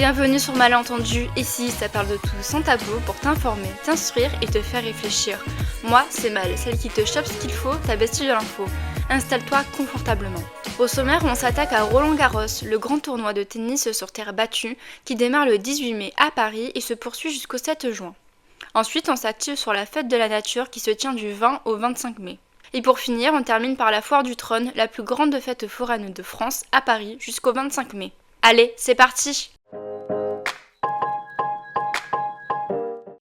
Bienvenue sur Malentendu, ici ça parle de tout sans tabou pour t'informer, t'instruire et te faire réfléchir. Moi, c'est Mal, celle qui te chope ce qu'il faut, ta bestie de l'info. Installe-toi confortablement. Au sommaire, on s'attaque à Roland-Garros, le grand tournoi de tennis sur terre battue qui démarre le 18 mai à Paris et se poursuit jusqu'au 7 juin. Ensuite, on s'active sur la fête de la nature qui se tient du 20 au 25 mai. Et pour finir, on termine par la foire du trône, la plus grande fête foraine de France, à Paris, jusqu'au 25 mai. Allez, c'est parti!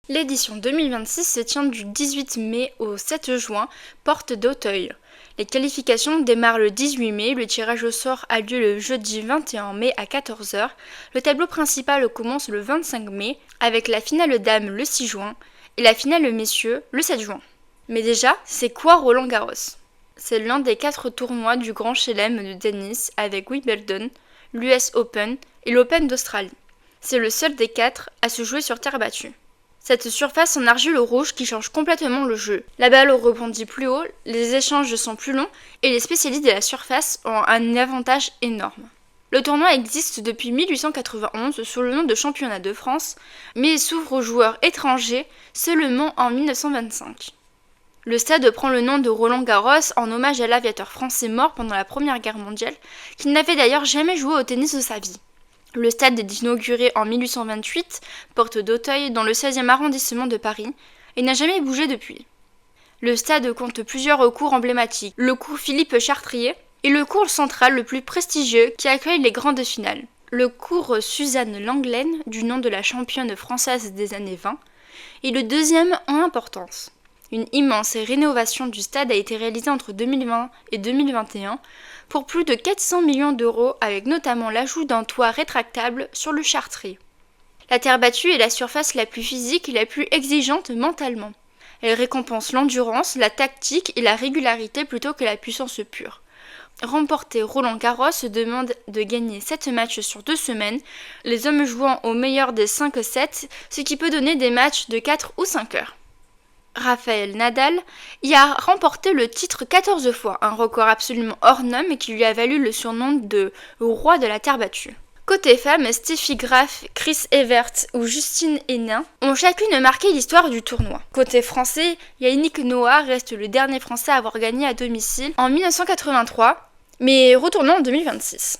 L'édition 2026 se tient du 18 mai au 7 juin, porte d'Auteuil. Les qualifications démarrent le 18 mai, le tirage au sort a lieu le jeudi 21 mai à 14h. Le tableau principal commence le 25 mai, avec la finale dames le 6 juin et la finale messieurs le 7 juin. Mais déjà, c'est quoi Roland-Garros ? C'est l'un des 4 tournois du Grand Chelem de tennis avec Wimbledon, l'US Open et l'Open d'Australie. C'est le seul des 4 à se jouer sur terre battue. Cette surface en argile rouge qui change complètement le jeu. La balle rebondit plus haut, les échanges sont plus longs et les spécialistes de la surface ont un avantage énorme. Le tournoi existe depuis 1891 sous le nom de Championnat de France, mais s'ouvre aux joueurs étrangers seulement en 1925. Le stade prend le nom de Roland-Garros en hommage à l'aviateur français mort pendant la Première Guerre mondiale, qui n'avait d'ailleurs jamais joué au tennis de sa vie. Le stade est inauguré en 1828, porte d'Auteuil, dans le 16e arrondissement de Paris, et n'a jamais bougé depuis. Le stade compte plusieurs cours emblématiques, le cours Philippe Chartrier et le cours central le plus prestigieux qui accueille les grandes finales. Le cours Suzanne Lenglen, du nom de la championne française des années 20, est le deuxième en importance. Une immense rénovation du stade a été réalisée entre 2020 et 2021 pour plus de 400 millions d'euros avec notamment l'ajout d'un toit rétractable sur le Chartrier. La terre battue est la surface la plus physique et la plus exigeante mentalement. Elle récompense l'endurance, la tactique et la régularité plutôt que la puissance pure. Remporter Roland-Garros demande de gagner 7 matchs sur 2 semaines, les hommes jouant au meilleur des 5 sets, ce qui peut donner des matchs de 4 ou 5 heures. Rafael Nadal y a remporté le titre 14 fois, un record absolument hors norme qui lui a valu le surnom de roi de la terre battue. Côté femmes, Steffi Graf, Chris Evert ou Justine Henin ont chacune marqué l'histoire du tournoi. Côté français, Yannick Noah reste le dernier français à avoir gagné à domicile en 1983, mais retournons en 2026.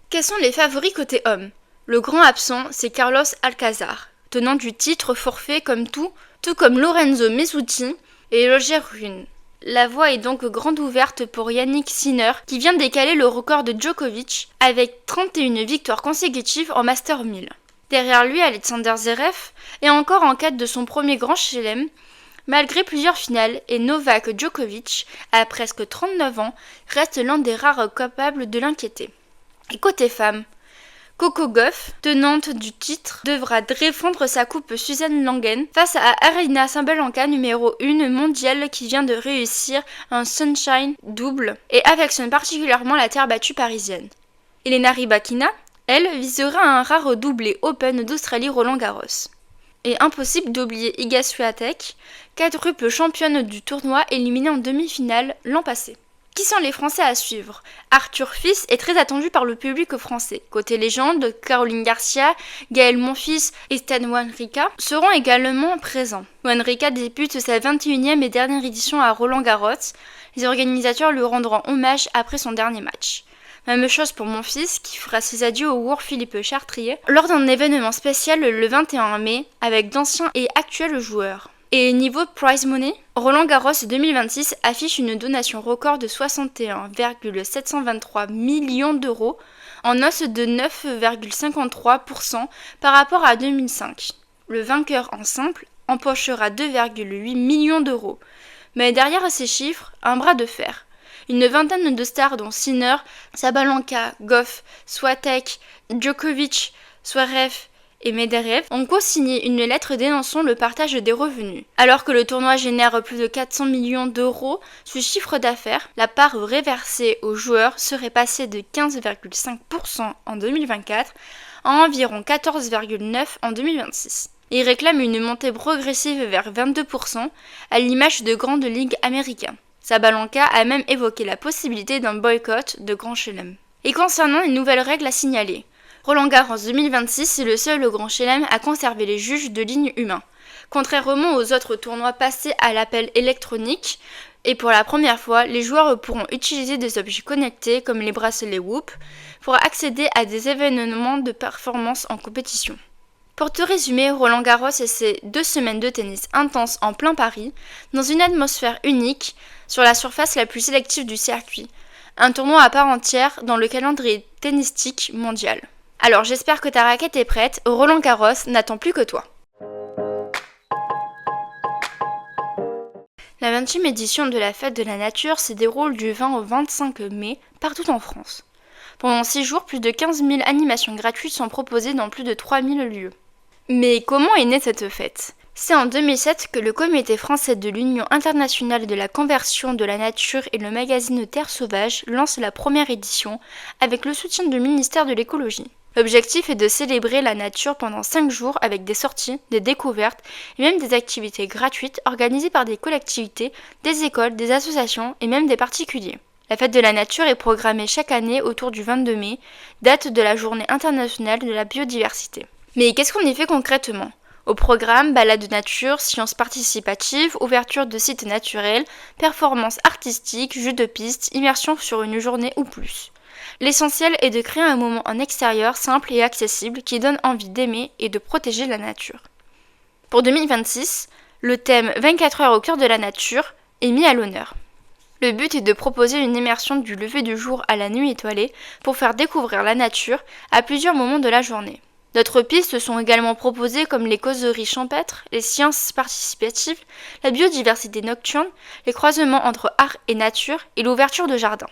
Quels sont les favoris côté hommes ? Le grand absent, c'est Carlos Alcaraz, tenant du titre forfait comme tout comme Lorenzo Messutti et Roger Rune. La voie est donc grande ouverte pour Yannick Sinner, qui vient décaler le record de Djokovic avec 31 victoires consécutives en Master 1000. Derrière lui, Alexander Zverev est encore en quête de son premier grand chelem, malgré plusieurs finales, et Novak Djokovic, à presque 39 ans, reste l'un des rares capables de l'inquiéter. Et côté femmes, Coco Gauff, tenante du titre, devra défendre sa coupe Suzanne Lenglen face à Aryna Sabalenka, numéro 1 mondiale qui vient de réussir un Sunshine double et affectionne particulièrement la terre battue parisienne. Elena Rybakina, elle, visera un rare doublé Open d'Australie Roland-Garros. Et impossible d'oublier Iga Swiatek, quadruple championne du tournoi éliminée en demi-finale l'an passé. Qui sont les Français à suivre ? Arthur Fils est très attendu par le public français. Côté légende, Caroline Garcia, Gaël Monfils et Stan Wawrinka seront également présents. Wawrinka débute sa 21e et dernière édition à Roland-Garros. Les organisateurs lui rendront hommage après son dernier match. Même chose pour Monfils qui fera ses adieux au cours Philippe Chartrier lors d'un événement spécial le 21 mai avec d'anciens et actuels joueurs. Et niveau prize money, Roland-Garros 2026 affiche une donation record de 61,723 millions d'euros, en hausse de 9,53% par rapport à 2005. Le vainqueur en simple empochera 2,8 millions d'euros. Mais derrière ces chiffres, un bras de fer. Une vingtaine de stars dont Sinner, Sabalenka, Gauff, Swiatek, Djokovic, Zverev et Medvedev ont co-signé une lettre dénonçant le partage des revenus. Alors que le tournoi génère plus de 400 millions d'euros sous chiffre d'affaires, la part réversée aux joueurs serait passée de 15,5% en 2024 à environ 14,9% en 2026. Ils réclament une montée progressive vers 22% à l'image de grandes ligues américaines. Sabalenka a même évoqué la possibilité d'un boycott de Grand Chelem. Et concernant les nouvelles règles à signaler, Roland-Garros 2026 est le seul au Grand Chelem à conserver les juges de ligne humains. Contrairement aux autres tournois passés à l'appel électronique, et pour la première fois, les joueurs pourront utiliser des objets connectés comme les bracelets Whoop pour accéder à des événements de performance en compétition. Pour te résumer, Roland-Garros est ses 2 semaines de tennis intenses en plein Paris, dans une atmosphère unique, sur la surface la plus sélective du circuit. Un tournoi à part entière dans le calendrier tennistique mondial. Alors j'espère que ta raquette est prête, Roland-Garros n'attend plus que toi. La 20e édition de la Fête de la Nature se déroule du 20 au 25 mai partout en France. Pendant 6 jours, plus de 15 000 animations gratuites sont proposées dans plus de 3 000 lieux. Mais comment est née cette fête ? C'est en 2007 que le Comité français de l'Union internationale de la conversion de la nature et le magazine Terre sauvage lancent la première édition avec le soutien du ministère de l'écologie. L'objectif est de célébrer la nature pendant 5 jours avec des sorties, des découvertes et même des activités gratuites organisées par des collectivités, des écoles, des associations et même des particuliers. La fête de la nature est programmée chaque année autour du 22 mai, date de la Journée internationale de la biodiversité. Mais qu'est-ce qu'on y fait concrètement ? Au programme, balades de nature, sciences participatives, ouverture de sites naturels, performances artistiques, jeux de piste, immersion sur une journée ou plus. L'essentiel est de créer un moment en extérieur simple et accessible qui donne envie d'aimer et de protéger la nature. Pour 2026, le thème 24 heures au cœur de la nature est mis à l'honneur. Le but est de proposer une immersion du lever du jour à la nuit étoilée pour faire découvrir la nature à plusieurs moments de la journée. D'autres pistes sont également proposées comme les causeries champêtres, les sciences participatives, la biodiversité nocturne, les croisements entre art et nature et l'ouverture de jardins.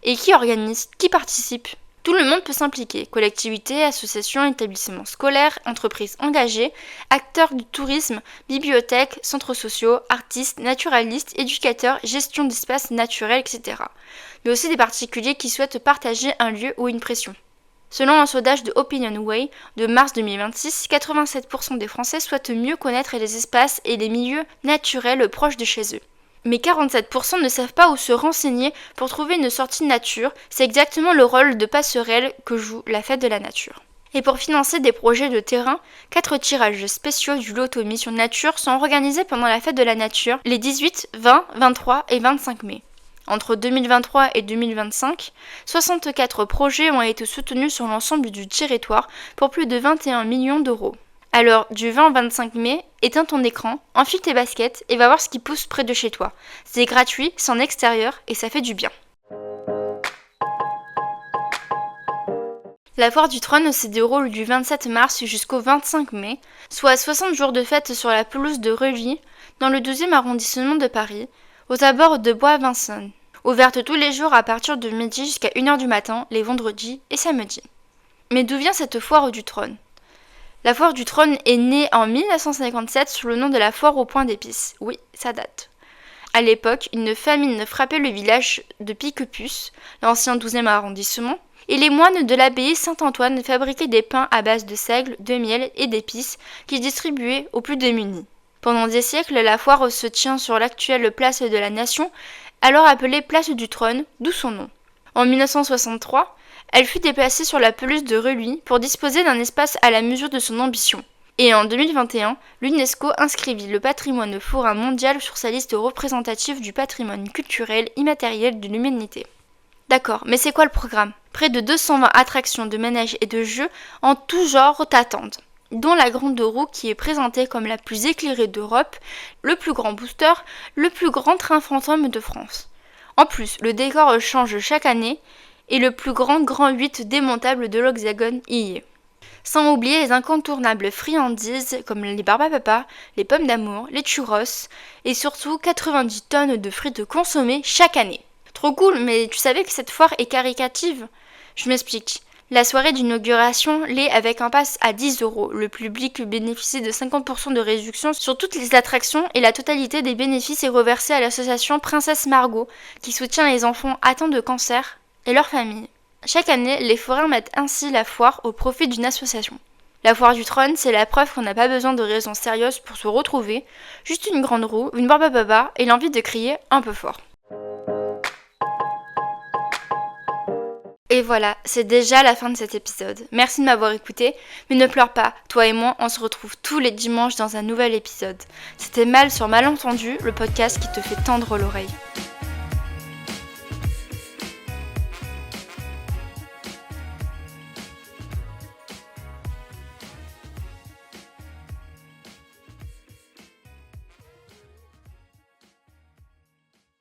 Et qui organise ? Qui participe ? Tout le monde peut s'impliquer, collectivités, associations, établissements scolaires, entreprises engagées, acteurs du tourisme, bibliothèques, centres sociaux, artistes, naturalistes, éducateurs, gestion d'espaces naturels, etc. Mais aussi des particuliers qui souhaitent partager un lieu ou une pression. Selon un sondage de OpinionWay de mars 2026, 87% des Français souhaitent mieux connaître les espaces et les milieux naturels proches de chez eux. Mais 47% ne savent pas où se renseigner pour trouver une sortie nature, c'est exactement le rôle de passerelle que joue la Fête de la Nature. Et pour financer des projets de terrain, 4 tirages spéciaux du loto Mission Nature sont organisés pendant la Fête de la Nature les 18, 20, 23 et 25 mai. Entre 2023 et 2025, 64 projets ont été soutenus sur l'ensemble du territoire pour plus de 21 millions d'euros. Alors, du 20 au 25 mai, éteins ton écran, enfile tes baskets et va voir ce qui pousse près de chez toi. C'est gratuit, c'est en extérieur et ça fait du bien. La foire du trône se déroule du 27 mars jusqu'au 25 mai, soit 60 jours de fête sur la pelouse de Reuilly, dans le 12e arrondissement de Paris, aux abords de Bois-Vincennes. Ouverte tous les jours à partir de midi jusqu'à 1h du matin, les vendredis et samedis. Mais d'où vient cette foire du trône ? La foire du trône est née en 1957 sous le nom de la foire au point d'épices. Oui, ça date. À l'époque, une famine frappait le village de Piquepus, l'ancien 12e arrondissement, et les moines de l'abbaye Saint-Antoine fabriquaient des pains à base de seigle, de miel et d'épices qu'ils distribuaient aux plus démunis. Pendant des siècles, la foire se tient sur l'actuelle place de la Nation, alors appelée place du trône, d'où son nom. En 1963, elle fut déplacée sur la pelouse de Reuilly pour disposer d'un espace à la mesure de son ambition. Et en 2021, l'UNESCO inscrivit le patrimoine forain mondial sur sa liste représentative du patrimoine culturel immatériel de l'humanité. D'accord, mais c'est quoi le programme ? Près de 220 attractions de manèges et de jeux en tout genre t'attendent, dont la grande roue qui est présentée comme la plus éclairée d'Europe, le plus grand booster, le plus grand train fantôme de France. En plus, le décor change chaque année et le plus grand 8 démontable de l'Hexagone y est. Sans oublier les incontournables friandises comme les barbe à papa, les pommes d'amour, les churros et surtout 90 tonnes de frites consommées chaque année. Trop cool, mais tu savais que cette foire est caricative ? Je m'explique. La soirée d'inauguration l'est avec un pass à 10 €. Le public bénéficie de 50% de réduction sur toutes les attractions et la totalité des bénéfices est reversée à l'association Princesse Margot qui soutient les enfants atteints de cancer et leurs familles. Chaque année, les forains mettent ainsi la foire au profit d'une association. La foire du trône, c'est la preuve qu'on n'a pas besoin de raisons sérieuses pour se retrouver, juste une grande roue, une barbe à papa et l'envie de crier un peu fort. Et voilà, c'est déjà la fin de cet épisode. Merci de m'avoir écouté, mais ne pleure pas, toi et moi, on se retrouve tous les dimanches dans un nouvel épisode. C'était Mal sur Malentendu, le podcast qui te fait tendre l'oreille.